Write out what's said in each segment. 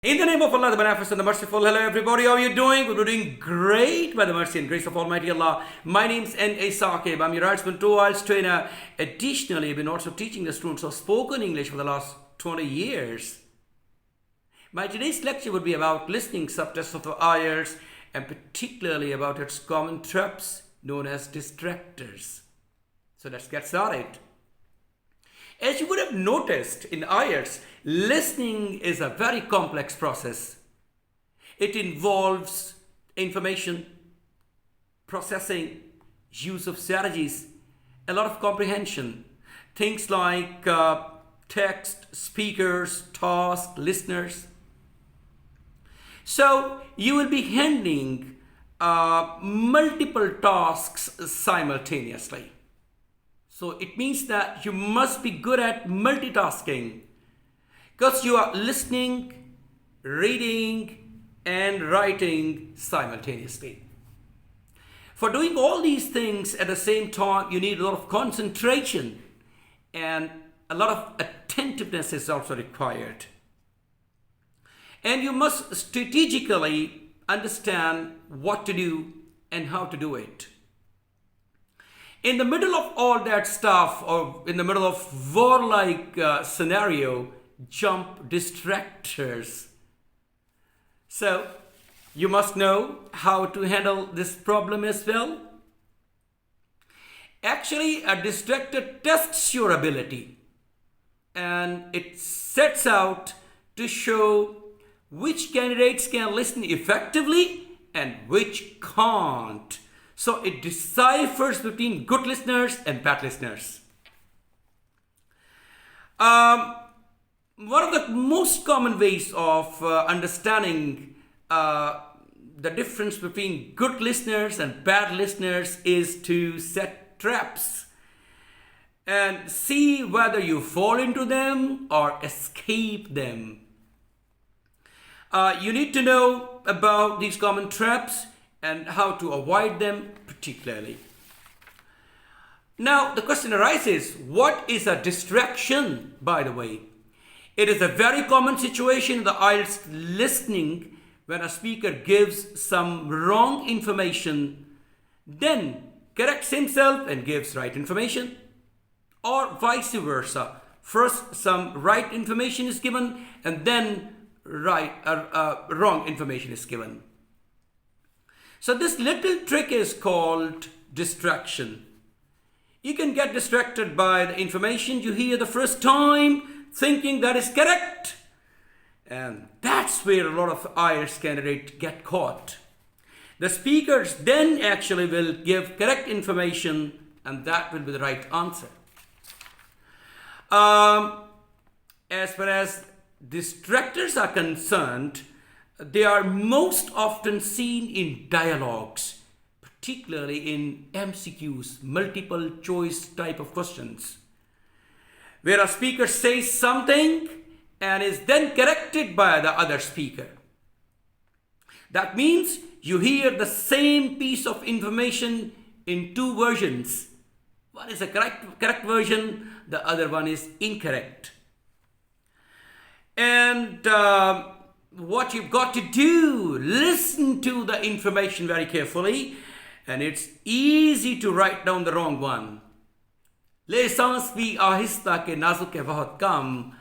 In the name of Allah, the Beneficent and the Merciful, hello everybody, how are you doing? We're doing great by the mercy and grace of Almighty Allah. My name's NA Saqib, I'm your Usman 2 IELTS trainer. Additionally, I've been also teaching the students of spoken English for the last 20 years. My today's lecture would be about listening subtests of the IELTS and particularly about its common traps known as distractors. So let's get started. As you would have noticed in IELTS, listening is a very complex process. It involves information, processing, use of strategies, a lot of comprehension. Things like text, speakers, task, listeners. So you will be handling multiple tasks simultaneously. So it means that you must be good at multitasking because you are listening, reading, and writing simultaneously. For doing all these things at the same time, you need a lot of concentration and a lot of attentiveness is also required. And you must strategically understand what to do and how to do it. In the middle of all that stuff, or in the middle of war-like scenario, jump distractors. So, you must know how to handle this problem as well. Actually, a distractor tests your ability and it sets out to show which candidates can listen effectively and which can't. So it deciphers between good listeners and bad listeners. One of the most common ways of understanding the difference between good listeners and bad listeners is to set traps and see whether you fall into them or escape them. You need to know about these common traps and how to avoid them particularly. Now the question arises, what is a distraction, by the way? It is a very common situation in the IELTS listening when a speaker gives some wrong information, then corrects himself and gives right information, or vice versa. First some right information is given and then wrong information is given. So this little trick is called distraction. You can get distracted by the information you hear the first time, thinking that is correct. And that's where a lot of IELTS candidates get caught. The speakers then actually will give correct information and that will be the right answer. As far as distractors are concerned, they are most often seen in dialogues, particularly in MCQs, multiple choice type of questions, where a speaker says something and is then corrected by the other speaker. That means you hear the same piece of information in two versions. One is a correct version, the other one is incorrect. And what you've got to do, listen to the information very carefully, and it's easy to write down the wrong one. Le सांस भी आहिस्ता के नाजुक है बहुत कम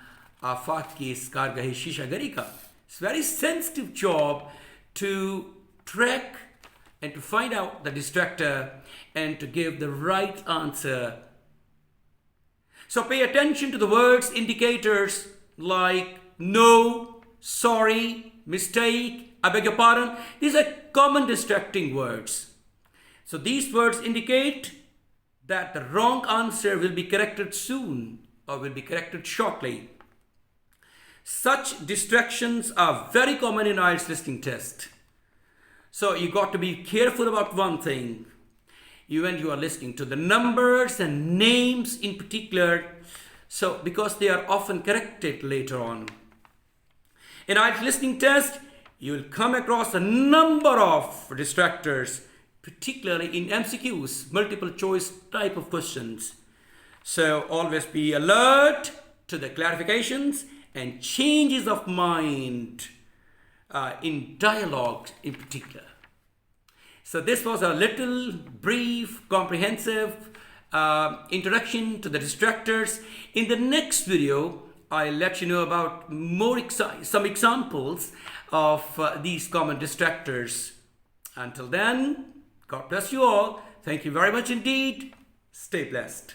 आफाक की इस कारगही शीशागरी का. It's a very sensitive job to track and to find out the distractor and to give the right answer. So pay attention to the words indicators like no, sorry, mistake, I beg your pardon. These are common distracting words. So these words indicate that the wrong answer will be corrected soon or will be corrected shortly. Such distractions are very common in IELTS listening test. So you got to be careful about one thing. When you are listening to the numbers and names in particular, so because they are often corrected later on. In IELTS listening test, you will come across a number of distractors, particularly in MCQs, multiple choice type of questions. So always be alert to the clarifications and changes of mind in dialogue in particular. So this was a little brief, comprehensive introduction to the distractors. In the next video, I'll let you know about some examples of these common distractors. Until then, God bless you all. Thank you very much indeed. Stay blessed.